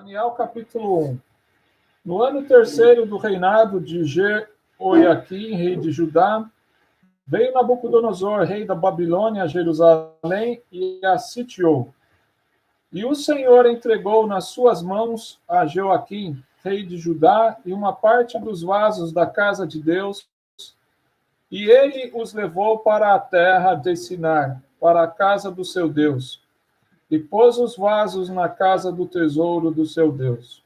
Daniel, capítulo 1. No ano terceiro do reinado de Jeoiaquim, rei de Judá, veio Nabucodonosor, rei da Babilônia, a Jerusalém e a sitiou. E o Senhor entregou nas suas mãos a Jeoaquim, rei de Judá, e uma parte dos vasos da casa de Deus, e ele os levou para a terra de Sinar, para a casa do seu Deus, e pôs os vasos na casa do tesouro do seu Deus.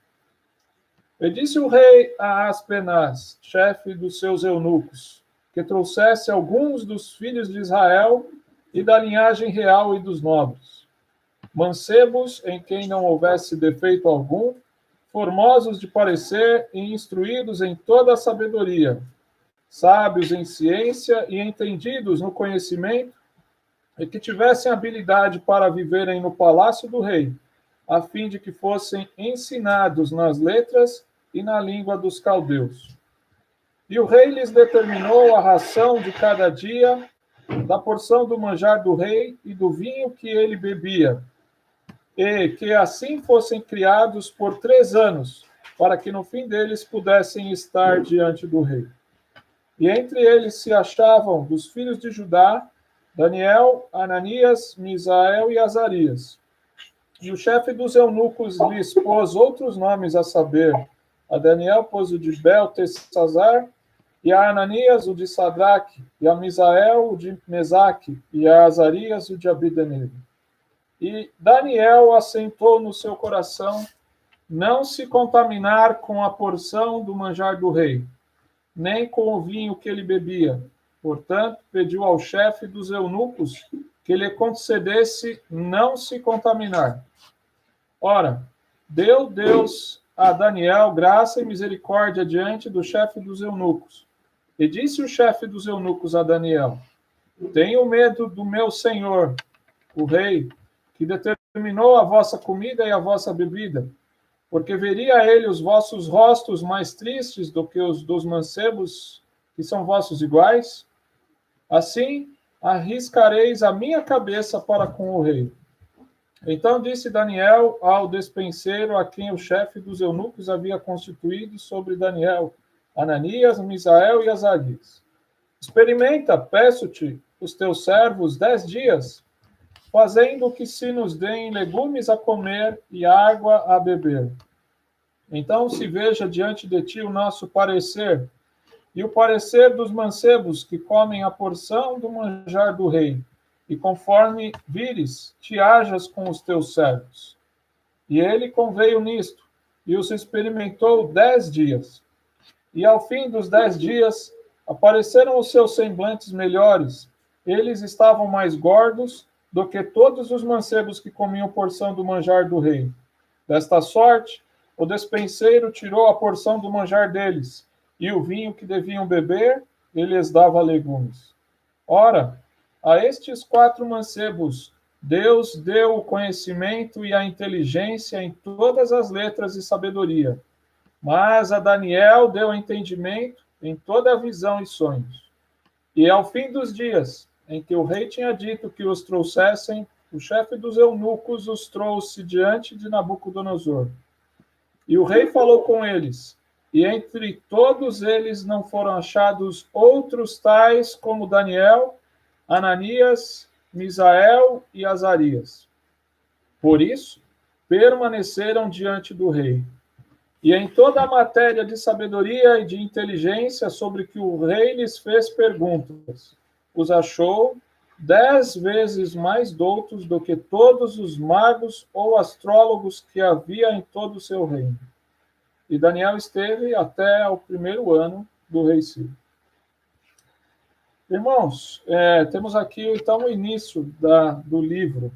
E disse o rei a Aspenaz, chefe dos seus eunucos, que trouxesse alguns dos filhos de Israel e da linhagem real e dos nobres, mancebos em quem não houvesse defeito algum, formosos de parecer e instruídos em toda a sabedoria, sábios em ciência e entendidos no conhecimento, e que tivessem habilidade para viverem no palácio do rei, a fim de que fossem ensinados nas letras e na língua dos caldeus. E o rei lhes determinou a ração de cada dia, da porção do manjar do rei e do vinho que ele bebia, e que assim fossem criados por 3 anos, para que no fim deles pudessem estar diante do rei. E entre eles se achavam, dos filhos de Judá, Daniel, Ananias, Misael e Azarias. E o chefe dos eunucos lhes pôs outros nomes, a saber, a Daniel pôs o de Beltesazar, e a Ananias o de Sadraque, e a Misael o de Mesaque, e a Azarias o de Abidenego. E Daniel assentou no seu coração não se contaminar com a porção do manjar do rei, nem com o vinho que ele bebia. Portanto, pediu ao chefe dos eunucos que lhe concedesse não se contaminar. Ora, deu Deus a Daniel graça e misericórdia diante do chefe dos eunucos. E disse o chefe dos eunucos a Daniel: tenho medo do meu senhor, o rei, que determinou a vossa comida e a vossa bebida, porque veria ele os vossos rostos mais tristes do que os dos mancebos, que são vossos iguais? Assim, arriscareis a minha cabeça para com o rei. Então disse Daniel ao despenseiro, a quem o chefe dos eunucos havia constituído sobre Daniel, Ananias, Misael e Azarias: experimenta, peço-te, os teus servos 10 dias, fazendo que se nos deem legumes a comer e água a beber. Então se veja diante de ti o nosso parecer, e o parecer dos mancebos que comem a porção do manjar do rei, e conforme vires, te hajas com os teus servos. E ele conveio nisto, e os experimentou 10 dias. E ao fim dos 10 dias, apareceram os seus semblantes melhores. Eles estavam mais gordos do que todos os mancebos que comiam porção do manjar do rei. Desta sorte, o despenseiro tirou a porção do manjar deles, e o vinho que deviam beber, ele lhes dava legumes. Ora, a estes 4 mancebos, Deus deu o conhecimento e a inteligência em todas as letras e sabedoria. Mas a Daniel deu entendimento em toda a visão e sonhos. E ao fim dos dias, em que o rei tinha dito que os trouxessem, o chefe dos eunucos os trouxe diante de Nabucodonosor. E o rei falou com eles, e entre todos eles não foram achados outros tais como Daniel, Ananias, Misael e Azarias. Por isso, permaneceram diante do rei. E em toda a matéria de sabedoria e de inteligência sobre que o rei lhes fez perguntas, os achou 10 vezes mais doutos do que todos os magos ou astrólogos que havia em todo o seu reino. E Daniel esteve até o 1º ano do rei Ciro. Irmãos, temos aqui então o início do livro,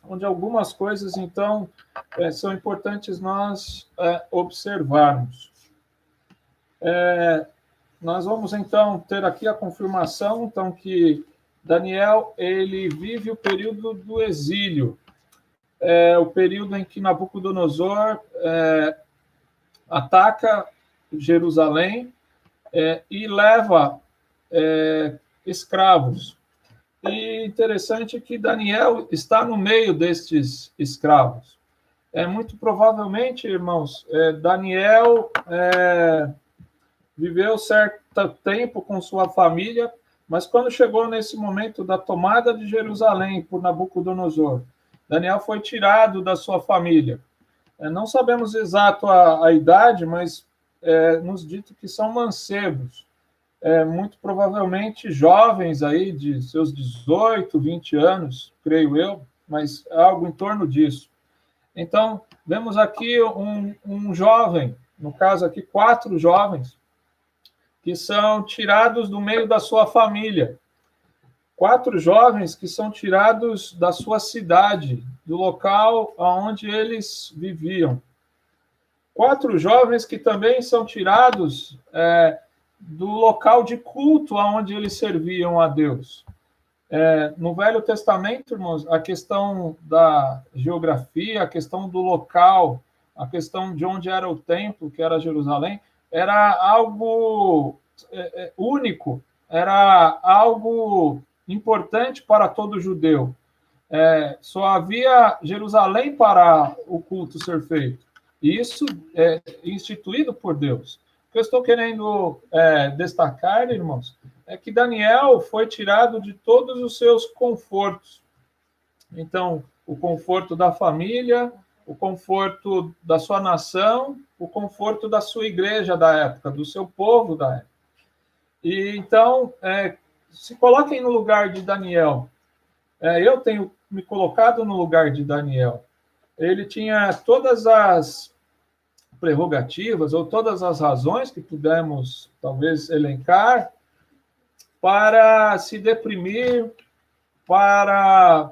onde algumas coisas então são importantes nós observarmos. Nós vamos então ter aqui a confirmação então que Daniel ele vive o período do exílio, o período em que Nabucodonosor ataca Jerusalém e leva escravos. E interessante que Daniel está no meio destes escravos. Muito provavelmente, irmãos, Daniel viveu certo tempo com sua família, mas quando chegou nesse momento da tomada de Jerusalém por Nabucodonosor, Daniel foi tirado da sua família. Não sabemos exato a idade, mas nos dito que são mancebos, muito provavelmente jovens aí de seus 18, 20 anos, creio eu, mas algo em torno disso. Então, vemos aqui um jovem, no caso aqui, 4 jovens, que são tirados do meio da sua família. 4 jovens que são tirados da sua cidade, do local onde eles viviam. 4 jovens que também são tirados do local de culto onde eles serviam a Deus. No Velho Testamento, irmãos, a questão da geografia, a questão do local, a questão de onde era o templo, que era Jerusalém, era algo único, era algo importante para todo judeu. Só havia Jerusalém para o culto ser feito. E isso é instituído por Deus. O que eu estou querendo destacar, irmãos, é que Daniel foi tirado de todos os seus confortos. Então, o conforto da família, o conforto da sua nação, o conforto da sua igreja da época, do seu povo da época. E então, se coloquem no lugar de Daniel. Eu tenho me colocado no lugar de Daniel. Ele tinha todas as prerrogativas ou todas as razões que pudemos, talvez, elencar para se deprimir, para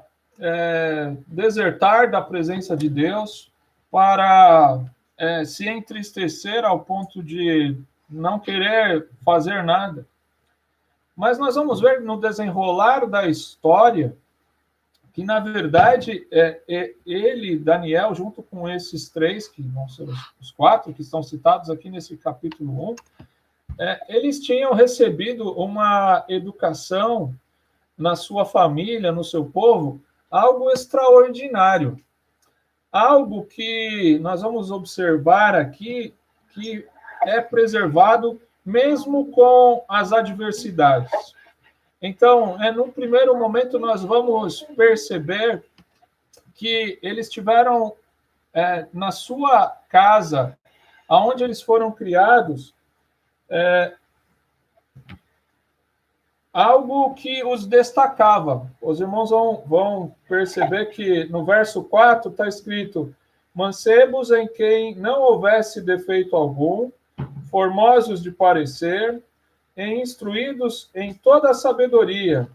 desertar da presença de Deus, para se entristecer ao ponto de não querer fazer nada. Mas nós vamos ver no desenrolar da história que, na verdade, ele, Daniel, junto com esses 3, que vão ser os 4 que estão citados aqui nesse capítulo 1, eles tinham recebido uma educação na sua família, no seu povo, algo extraordinário. Algo que nós vamos observar aqui, que é preservado mesmo com as adversidades. Então, num primeiro momento, nós vamos perceber que eles tiveram na sua casa, aonde eles foram criados, algo que os destacava. Os irmãos vão perceber que no verso 4 está escrito: mancebos em quem não houvesse defeito algum, formosos de parecer, instruídos em toda a sabedoria,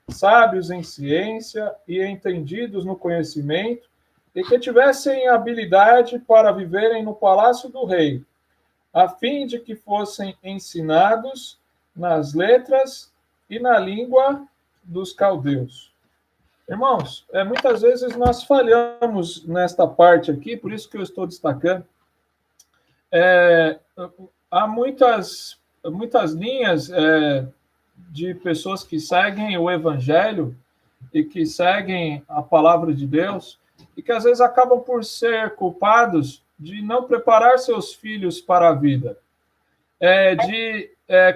sábios em ciência e entendidos no conhecimento, e que tivessem habilidade para viverem no palácio do rei, a fim de que fossem ensinados nas letras e na língua dos caldeus. Irmãos, muitas vezes nós falhamos nesta parte aqui, por isso que eu estou destacando. Há muitas linhas de pessoas que seguem o Evangelho e que seguem a palavra de Deus e que às vezes acabam por ser culpados de não preparar seus filhos para a vida.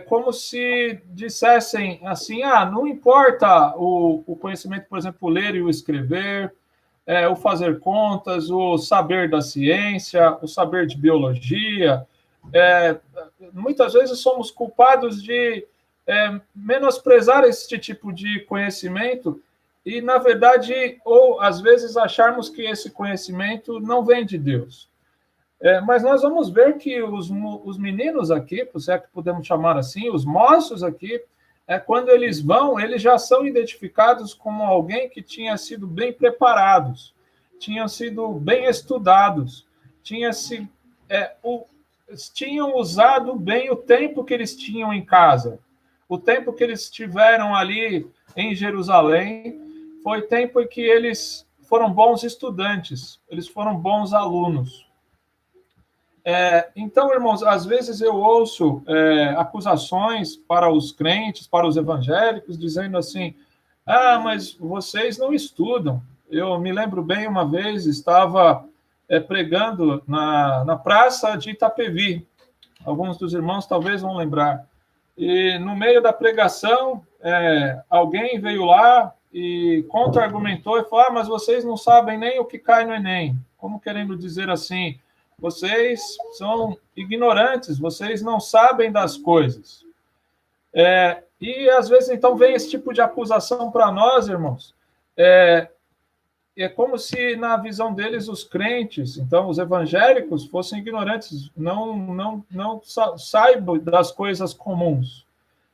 Como se dissessem assim, não importa o conhecimento, por exemplo, o ler e o escrever, o fazer contas, o saber da ciência, o saber de biologia. Muitas vezes somos culpados de menosprezar esse tipo de conhecimento e, na verdade, ou às vezes acharmos que esse conhecimento não vem de Deus. Mas nós vamos ver que os meninos aqui, se é que podemos chamar assim, os moços aqui, quando eles vão, eles já são identificados como alguém que tinha sido bem preparados, tinham sido bem estudados, tinham usado bem o tempo que eles tinham em casa. O tempo que eles tiveram ali em Jerusalém foi tempo em que eles foram bons estudantes, eles foram bons alunos. Então, irmãos, às vezes eu ouço acusações para os crentes, para os evangélicos, dizendo assim, mas vocês não estudam. Eu me lembro bem, uma vez, estava pregando na praça de Itapevi. Alguns dos irmãos talvez vão lembrar. E no meio da pregação, alguém veio lá e contra-argumentou e falou: mas vocês não sabem nem o que cai no Enem. Como querendo dizer assim, vocês são ignorantes, vocês não sabem das coisas. E às vezes então vem esse tipo de acusação para nós, irmãos. É como se na visão deles os crentes, então os evangélicos, fossem ignorantes, não saibam das coisas comuns.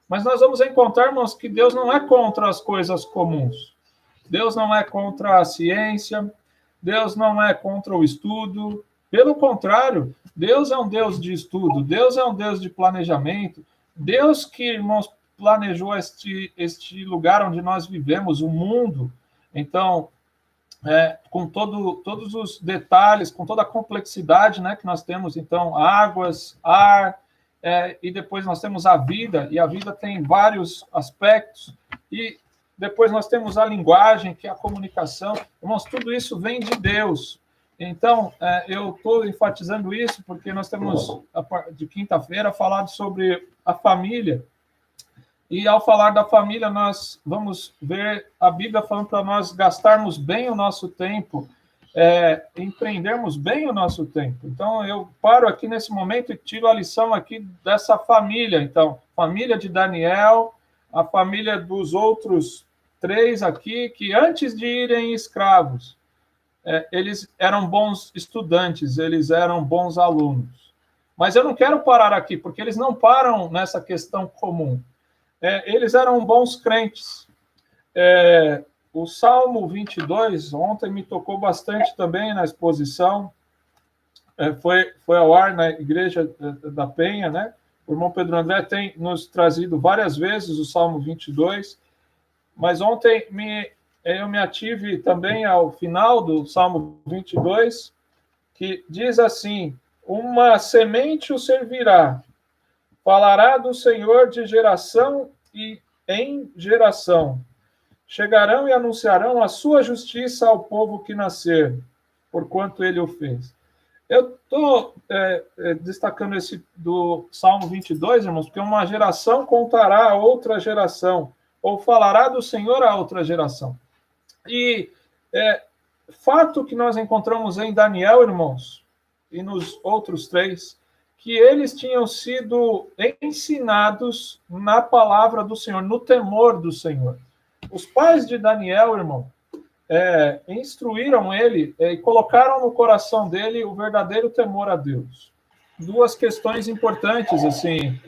Mas nós vamos encontrar, irmãos, que Deus não é contra as coisas comuns. Deus não é contra a ciência, Deus não é contra o estudo. Pelo contrário, Deus é um Deus de estudo, Deus é um Deus de planejamento. Deus que, irmãos, planejou este lugar onde nós vivemos, o mundo. Então, com todos os detalhes, com toda a complexidade, né, que nós temos, então, águas, ar, e depois nós temos a vida, e a vida tem vários aspectos, e depois nós temos a linguagem, que é a comunicação. Irmãos, tudo isso vem de Deus. Então, eu estou enfatizando isso porque nós temos, de quinta-feira, falado sobre a família. E ao falar da família, nós vamos ver a Bíblia falando para nós gastarmos bem o nosso tempo, empreendermos bem o nosso tempo. Então, eu paro aqui nesse momento e tiro a lição aqui dessa família. Então, família de Daniel, a família dos outros 3 aqui, que antes de irem escravos, eles eram bons estudantes, eles eram bons alunos. Mas eu não quero parar aqui, porque eles não param nessa questão comum. Eles eram bons crentes. O Salmo 22, ontem me tocou bastante também na exposição, foi ao ar na Igreja da Penha, né? O irmão Pedro André tem nos trazido várias vezes o Salmo 22, mas ontem eu me ative também ao final do Salmo 22, que diz assim: uma semente o servirá, falará do Senhor de geração e em geração. Chegarão e anunciarão a sua justiça ao povo que nascer, porquanto ele o fez. Eu estou destacando esse do Salmo 22, irmãos, porque uma geração contará a outra geração, ou falará do Senhor a outra geração. E fato que nós encontramos em Daniel, irmãos, e nos outros 3, que eles tinham sido ensinados na palavra do Senhor, no temor do Senhor. Os pais de Daniel, irmão, instruíram ele e colocaram no coração dele o verdadeiro temor a Deus. 2 questões importantes, assim,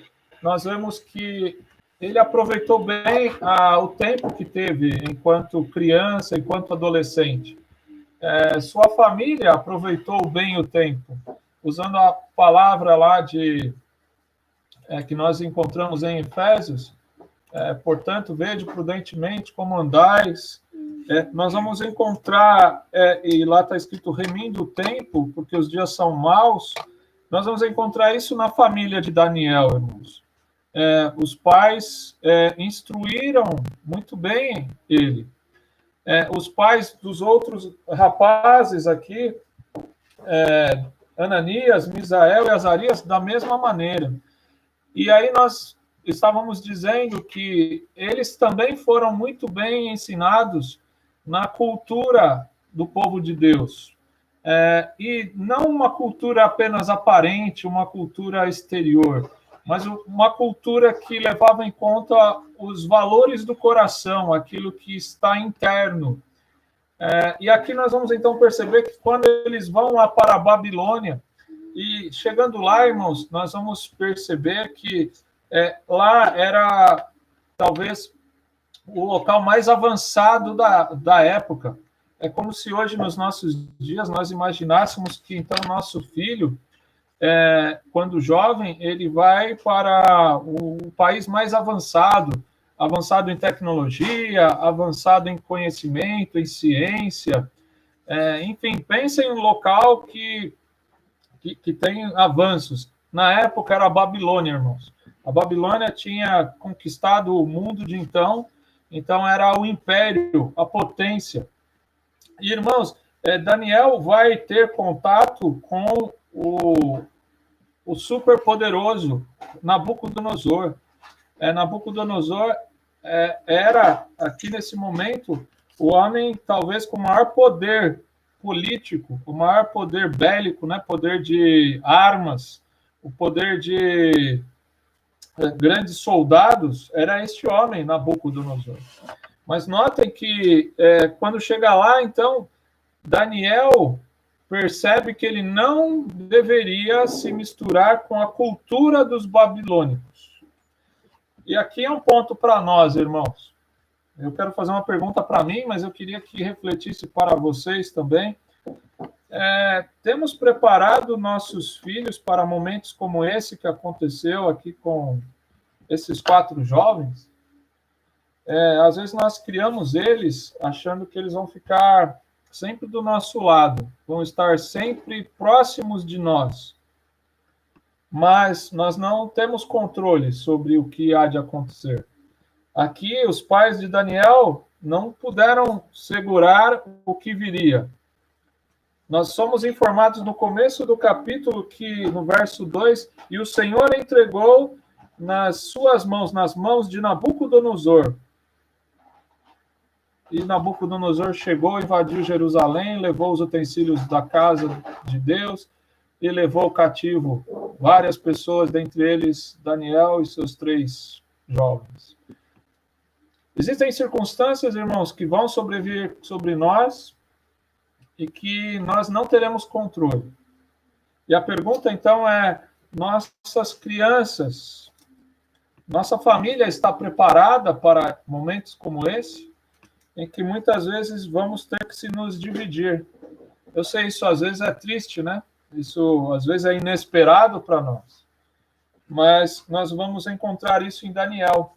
nós vemos que ele aproveitou bem o tempo que teve enquanto criança, enquanto adolescente. Sua família aproveitou bem o tempo, usando a palavra lá que nós encontramos em Efésios, portanto, vede prudentemente como andais. Nós vamos encontrar, e lá está escrito remindo o tempo, porque os dias são maus. Nós vamos encontrar isso na família de Daniel, irmãos. Os pais instruíram muito bem ele. Os pais dos outros rapazes aqui, Ananias, Misael e Azarias, da mesma maneira. E aí nós estávamos dizendo que eles também foram muito bem ensinados na cultura do povo de Deus. E não uma cultura apenas aparente, uma cultura exterior, mas uma cultura que levava em conta os valores do coração, aquilo que está interno. E aqui nós vamos então perceber que quando eles vão lá para a Babilônia, e chegando lá, irmãos, nós vamos perceber que lá era talvez o local mais avançado da época. É como se hoje, nos nossos dias, nós imaginássemos que então nosso filho, quando jovem, ele vai para o país mais avançado em tecnologia, avançado em conhecimento, em ciência. Enfim, pensa em um local que tem avanços. Na época era a Babilônia, irmãos. A Babilônia tinha conquistado o mundo de então era o império, a potência. E, irmãos, Daniel vai ter contato com o superpoderoso Nabucodonosor. Nabucodonosor era, aqui nesse momento, o homem talvez com o maior poder político, o maior poder bélico, né? Poder de armas, o poder de grandes soldados, era este homem, Nabucodonosor. Mas notem que quando chega lá, então, Daniel percebe que ele não deveria se misturar com a cultura dos babilônicos. E aqui é um ponto para nós, irmãos. Eu quero fazer uma pergunta para mim, mas eu queria que refletisse para vocês também. Temos preparado nossos filhos para momentos como esse que aconteceu aqui com esses 4 jovens? Às vezes nós criamos eles achando que eles vão ficar sempre do nosso lado, vão estar sempre próximos de nós. Mas nós não temos controle sobre o que há de acontecer. Aqui, os pais de Daniel não puderam segurar o que viria. Nós somos informados no começo do capítulo que, no verso 2, e o Senhor entregou nas suas mãos, nas mãos de Nabucodonosor. E Nabucodonosor chegou, invadiu Jerusalém, levou os utensílios da casa de Deus e levou cativo várias pessoas, dentre eles Daniel e seus 3 jovens. Existem circunstâncias, irmãos, que vão sobrevir sobre nós e que nós não teremos controle. E a pergunta, então, é: nossas crianças, nossa família está preparada para momentos como esse? Em que muitas vezes vamos ter que se nos dividir. Eu sei, isso às vezes é triste, né? Isso às vezes é inesperado para nós. Mas nós vamos encontrar isso em Daniel.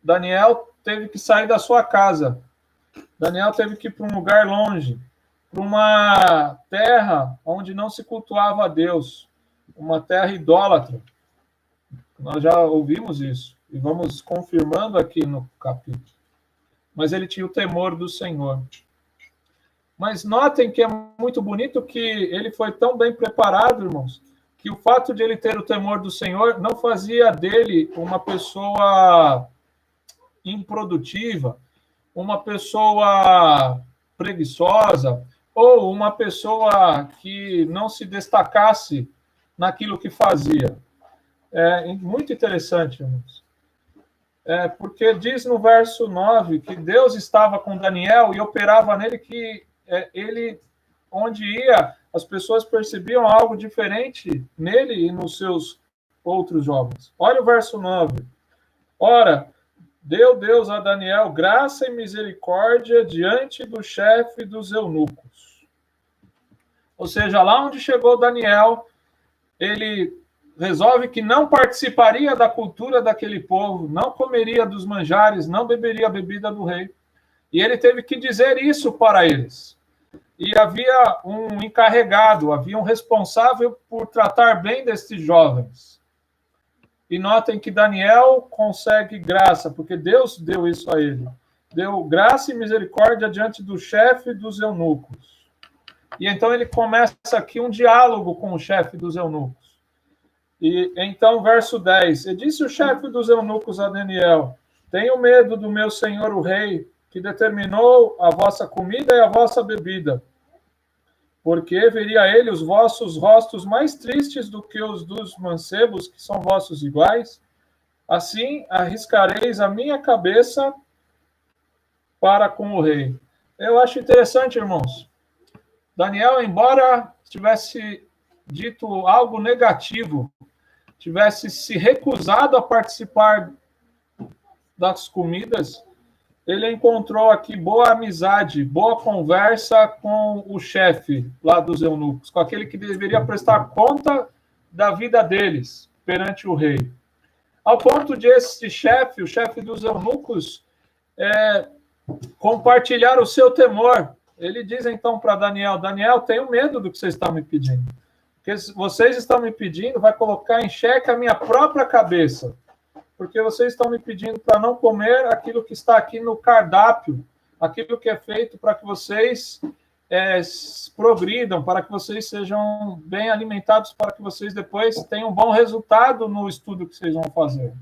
Daniel teve que sair da sua casa. Daniel teve que ir para um lugar longe, para uma terra onde não se cultuava a Deus, uma terra idólatra. Nós já ouvimos isso e vamos confirmando aqui no capítulo. Mas ele tinha o temor do Senhor. Mas notem que é muito bonito que ele foi tão bem preparado, irmãos, que o fato de ele ter o temor do Senhor não fazia dele uma pessoa improdutiva, uma pessoa preguiçosa, ou uma pessoa que não se destacasse naquilo que fazia. É muito interessante, irmãos. Porque diz no verso 9 que Deus estava com Daniel e operava nele, que ele, onde ia, as pessoas percebiam algo diferente nele e nos seus outros jovens. Olha o verso 9. Ora, deu Deus a Daniel graça e misericórdia diante do chefe dos eunucos. Ou seja, lá onde chegou Daniel, ele resolve que não participaria da cultura daquele povo, não comeria dos manjares, não beberia a bebida do rei. E ele teve que dizer isso para eles. E havia um encarregado, havia um responsável por tratar bem destes jovens. E notem que Daniel consegue graça, porque Deus deu isso a ele. Deu graça e misericórdia diante do chefe dos eunucos. E então ele começa aqui um diálogo com o chefe dos eunucos. E então, verso 10, e disse o chefe dos eunucos a Daniel: tenho medo do meu senhor o rei, que determinou a vossa comida e a vossa bebida, porque veria ele os vossos rostos mais tristes do que os dos mancebos, que são vossos iguais. Assim arriscareis a minha cabeça para com o rei. Eu acho interessante, irmãos. Daniel, embora tivesse dito algo negativo, tivesse se recusado a participar das comidas, ele encontrou aqui boa amizade, boa conversa com o chefe lá dos eunucos, com aquele que deveria prestar conta da vida deles perante o rei. Ao ponto de esse chefe, o chefe dos eunucos, compartilhar o seu temor. Ele diz então para Daniel: Daniel, tenho medo do que vocês estão me pedindo. Porque vocês estão me pedindo, vai colocar em xeque a minha própria cabeça. Porque vocês estão me pedindo para não comer aquilo que está aqui no cardápio, aquilo que é feito para que vocês progridam, para que vocês sejam bem alimentados, para que vocês depois tenham um bom resultado no estudo que vocês vão fazer.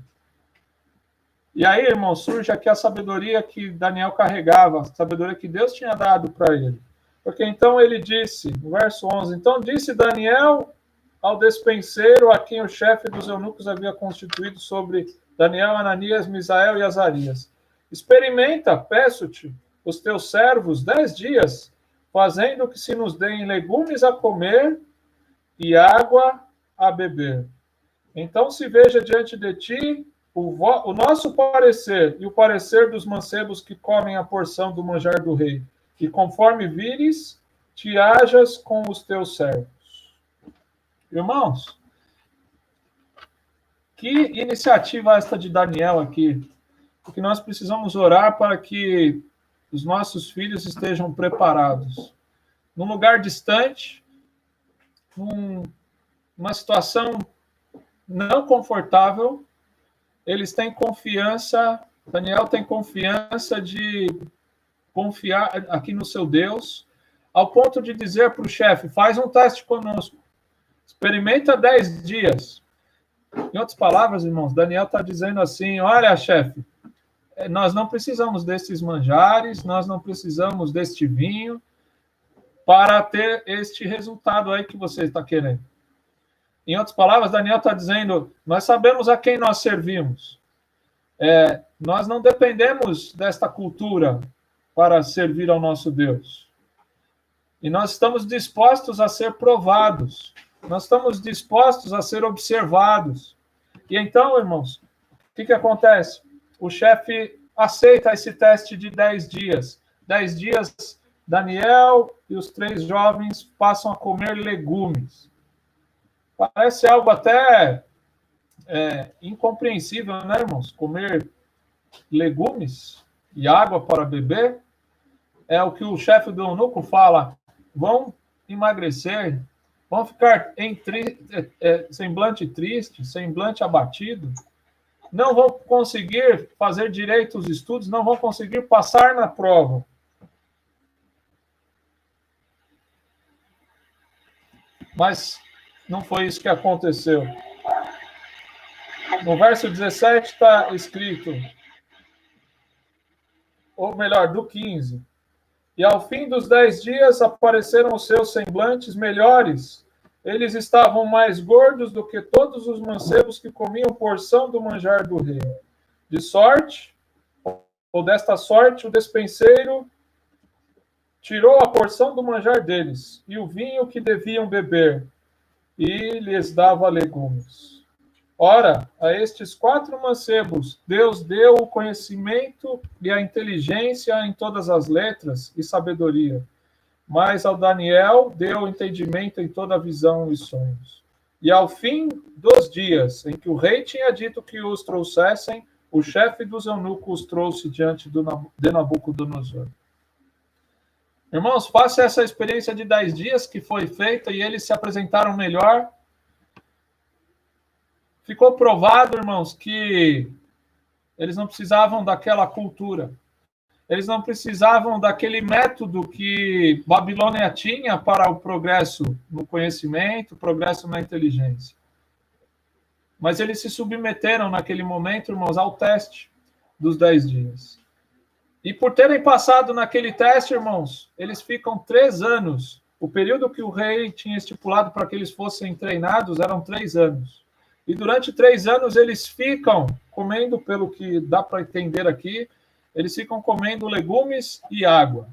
E aí, irmão, surge aqui a sabedoria que Daniel carregava, a sabedoria que Deus tinha dado para ele. Porque então ele disse, no verso 11, então disse Daniel ao despenseiro a quem o chefe dos eunucos havia constituído sobre Daniel, Ananias, Misael e Azarias. Experimenta, peço-te, os teus servos 10 dias, fazendo que se nos deem legumes a comer e água a beber. Então se veja diante de ti o nosso parecer e o parecer dos mancebos que comem a porção do manjar do rei, e conforme vires, te hajas com os teus servos. Irmãos, que iniciativa esta de Daniel aqui? Porque nós precisamos orar para que os nossos filhos estejam preparados. Num lugar distante, numa situação não confortável, eles têm confiança, Daniel tem confiança de confiar aqui no seu Deus, ao ponto de dizer para o chefe, faz um teste conosco, experimenta 10 dias. Em outras palavras, irmãos, Daniel está dizendo assim, olha, chefe, nós não precisamos desses manjares, nós não precisamos deste vinho para ter este resultado aí que você está querendo. Em outras palavras, Daniel está dizendo, nós sabemos a quem nós servimos. Nós não dependemos desta cultura para servir ao nosso Deus. E nós estamos dispostos a ser provados. Nós estamos dispostos a ser observados. E então, irmãos, o que acontece? O chefe aceita esse teste de 10 dias. 10 dias, Daniel e os 3 jovens passam a comer legumes. Parece algo até incompreensível, né, irmãos? Comer legumes e água para beber. É o que o chefe do eunuco fala. Vão emagrecer, vão ficar em semblante triste, semblante abatido. Não vão conseguir fazer direito os estudos, não vão conseguir passar na prova. Mas não foi isso que aconteceu. No verso 17 está escrito, ou melhor, do 15. E ao fim dos 10 dias apareceram os seus semblantes melhores. Eles estavam mais gordos do que todos os mancebos que comiam porção do manjar do rei. De sorte, ou desta sorte, o despenseiro tirou a porção do manjar deles e o vinho que deviam beber, e lhes dava legumes. Ora, a estes 4 mancebos, Deus deu o conhecimento e a inteligência em todas as letras e sabedoria. Mas ao Daniel deu entendimento em toda a visão e sonhos. E ao fim dos dias, em que o rei tinha dito que os trouxessem, o chefe dos eunucos os trouxe diante de Nabucodonosor. Irmãos, faça essa experiência de 10 dias que foi feita e eles se apresentaram melhor. Ficou provado, irmãos, que eles não precisavam daquela cultura. Eles não precisavam daquele método que Babilônia tinha para o progresso no conhecimento, progresso na inteligência. Mas eles se submeteram naquele momento, irmãos, ao teste dos 10 dias. E por terem passado naquele teste, irmãos, eles ficam 3 anos. O período que o rei tinha estipulado para que eles fossem treinados eram 3 anos. E durante 3 anos eles ficam comendo, pelo que dá para entender aqui, eles ficam comendo legumes e água.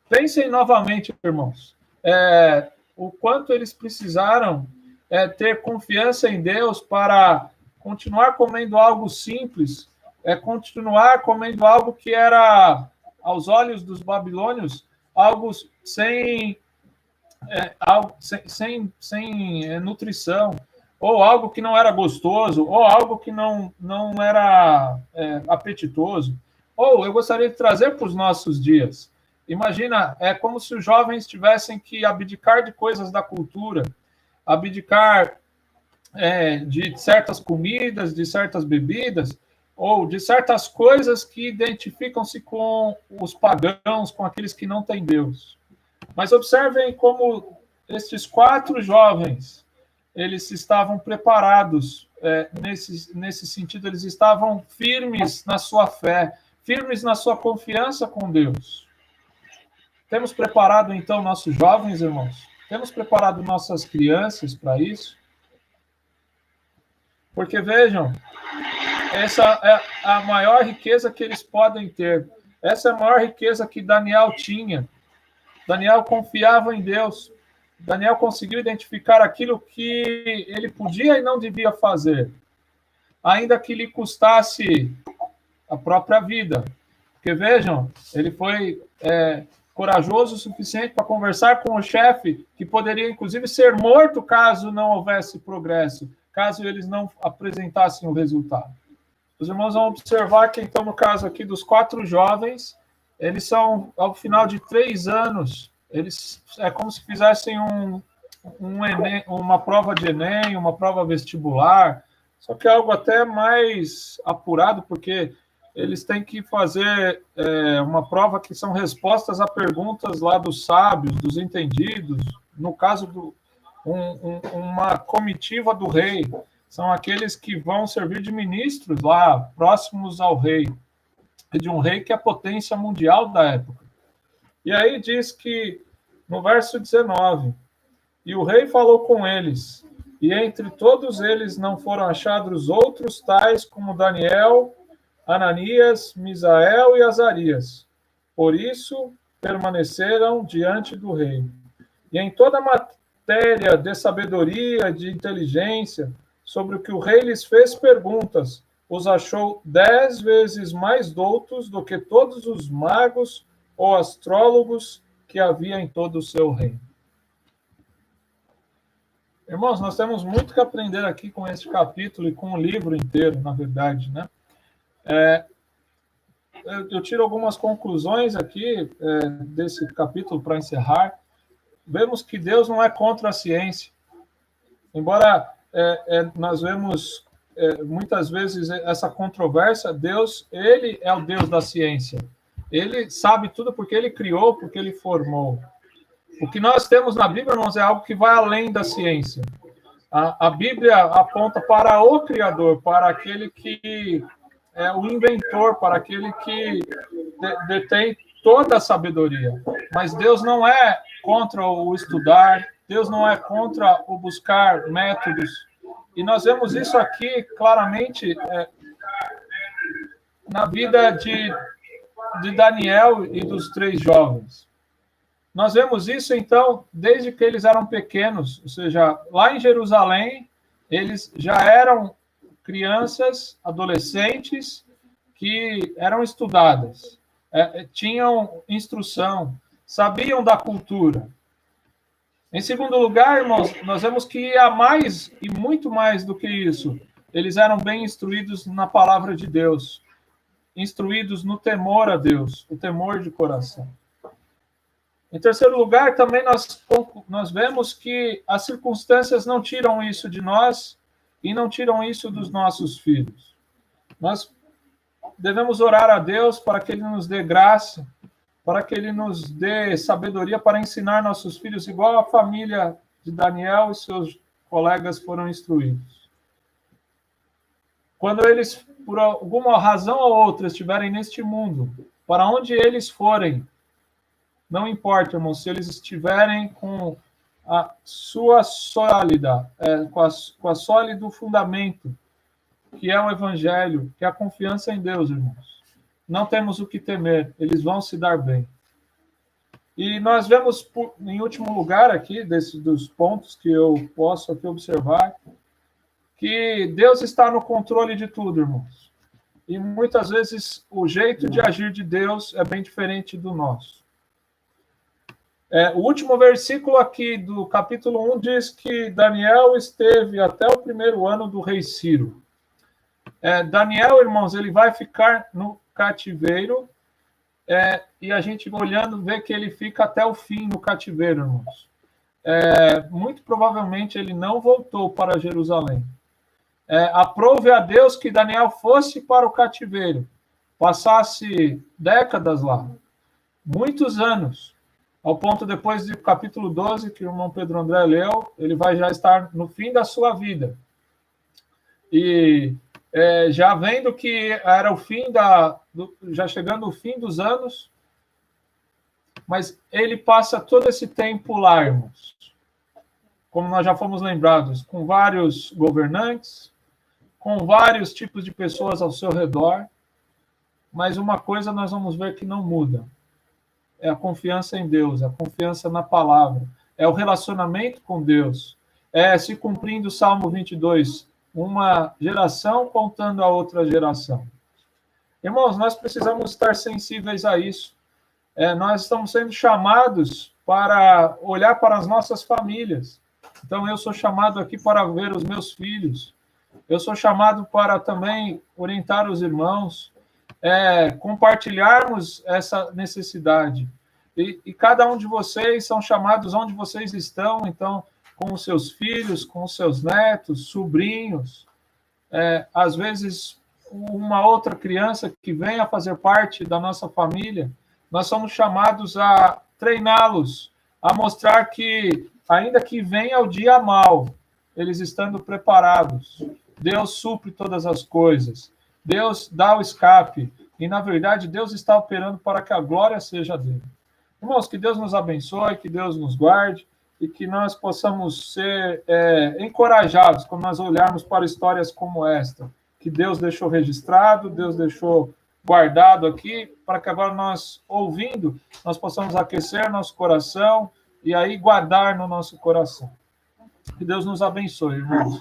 Pensem novamente, irmãos, o quanto eles precisaram ter confiança em Deus para continuar comendo algo simples, continuar comendo algo que era, aos olhos dos babilônios, algo sem nutrição, ou algo que não era gostoso, ou algo que não era apetitoso. Ou eu gostaria de trazer para os nossos dias. Imagina, é como se os jovens tivessem que abdicar de coisas da cultura, abdicar de certas comidas, de certas bebidas, ou de certas coisas que identificam-se com os pagãos, com aqueles que não têm Deus. Mas observem como estes 4 jovens, eles estavam preparados nesse sentido, eles estavam firmes na sua fé, firmes na sua confiança com Deus. Temos preparado, então, nossos jovens, irmãos? Temos preparado nossas crianças para isso? Porque, vejam, essa é a maior riqueza que eles podem ter. Essa é a maior riqueza que Daniel tinha. Daniel confiava em Deus. Daniel conseguiu identificar aquilo que ele podia e não devia fazer, ainda que lhe custasse a própria vida. Porque, vejam, ele foi corajoso o suficiente para conversar com o chefe, que poderia, inclusive, ser morto caso não houvesse progresso, caso eles não apresentassem o resultado. Os irmãos vão observar que, então, no caso aqui dos 4 jovens, eles são, ao final de 3 anos, eles é como se fizessem uma prova de Enem, uma prova vestibular, só que é algo até mais apurado, porque eles têm que fazer uma prova que são respostas a perguntas lá dos sábios, dos entendidos, no caso uma comitiva do rei, são aqueles que vão servir de ministros lá, próximos ao rei, de um rei que é a potência mundial da época. E aí diz que, no verso 19, e o rei falou com eles, e entre todos eles não foram achados outros tais como Daniel, Ananias, Misael e Azarias. Por isso, permaneceram diante do rei. E em toda a matéria de sabedoria, de inteligência, sobre o que o rei lhes fez perguntas, os achou 10 vezes mais doutos do que todos os magos ou astrólogos que havia em todo o seu reino. Irmãos, nós temos muito que aprender aqui com este capítulo e com o livro inteiro, na verdade, né? Eu tiro algumas conclusões aqui desse capítulo para encerrar. Vemos que Deus não é contra a ciência. Embora nós vemos muitas vezes essa controvérsia, Deus, ele é o Deus da ciência. Ele sabe tudo porque ele criou, porque ele formou. O que nós temos na Bíblia, irmãos, é algo que vai além da ciência. A Bíblia aponta para o Criador, para aquele que é o inventor, para aquele que detém toda a sabedoria. Mas Deus não é contra o estudar, Deus não é contra o buscar métodos. E nós vemos isso aqui claramente na vida de Daniel e dos 3 jovens. Nós vemos isso, então, desde que eles eram pequenos, ou seja, lá em Jerusalém, eles já eram crianças, adolescentes, que eram estudadas, tinham instrução, sabiam da cultura. Em segundo lugar, irmãos, nós vemos que há mais e muito mais do que isso. Eles eram bem instruídos na palavra de Deus, instruídos no temor a Deus, o temor de coração. Em terceiro lugar, também nós vemos que as circunstâncias não tiram isso de nós e não tiram isso dos nossos filhos. Nós devemos orar a Deus para que Ele nos dê graça, para que Ele nos dê sabedoria para ensinar nossos filhos, igual a família de Daniel e seus colegas foram instruídos. Quando eles, por alguma razão ou outra, estiverem neste mundo, para onde eles forem, não importa, irmão, se eles estiverem com a sua sólida, com a sólido fundamento, que é o Evangelho, que é a confiança em Deus, irmãos. Não temos o que temer, eles vão se dar bem. E nós vemos, em último lugar aqui, dos pontos que eu posso aqui observar, que Deus está no controle de tudo, irmãos. E muitas vezes o jeito de agir de Deus é bem diferente do nosso. O último versículo aqui do capítulo 1 diz que Daniel esteve até o 1º ano do rei Ciro. Daniel, irmãos, ele vai ficar no cativeiro, e a gente olhando vê que ele fica até o fim no cativeiro, irmãos. Muito provavelmente ele não voltou para Jerusalém. Aprove a Deus que Daniel fosse para o cativeiro, passasse décadas lá, muitos anos, ao ponto, depois do capítulo 12, que o irmão Pedro André leu, ele vai já estar no fim da sua vida. E já vendo que era o fim já chegando o fim dos anos, mas ele passa todo esse tempo lá, irmãos, como nós já fomos lembrados, com vários governantes, com vários tipos de pessoas ao seu redor, mas uma coisa nós vamos ver que não muda. É a confiança em Deus, a confiança na palavra, é o relacionamento com Deus, é se cumprindo o Salmo 22, uma geração contando a outra geração. Irmãos, nós precisamos estar sensíveis a isso. Nós estamos sendo chamados para olhar para as nossas famílias. Então, eu sou chamado aqui para ver os meus filhos. Eu sou chamado para também orientar os irmãos, compartilharmos essa necessidade. E cada um de vocês são chamados onde vocês estão, então, com os seus filhos, com os seus netos, sobrinhos, às vezes uma outra criança que venha fazer parte da nossa família, nós somos chamados a treiná-los, a mostrar que, ainda que venha o dia mal, eles estando preparados, Deus supre todas as coisas, Deus dá o escape, e, na verdade, Deus está operando para que a glória seja dele. Irmãos, que Deus nos abençoe, que Deus nos guarde, e que nós possamos ser encorajados quando nós olharmos para histórias como esta, que Deus deixou registrado, Deus deixou guardado aqui, para que agora nós, ouvindo, nós possamos aquecer nosso coração e aí guardar no nosso coração. Que Deus nos abençoe, irmãos.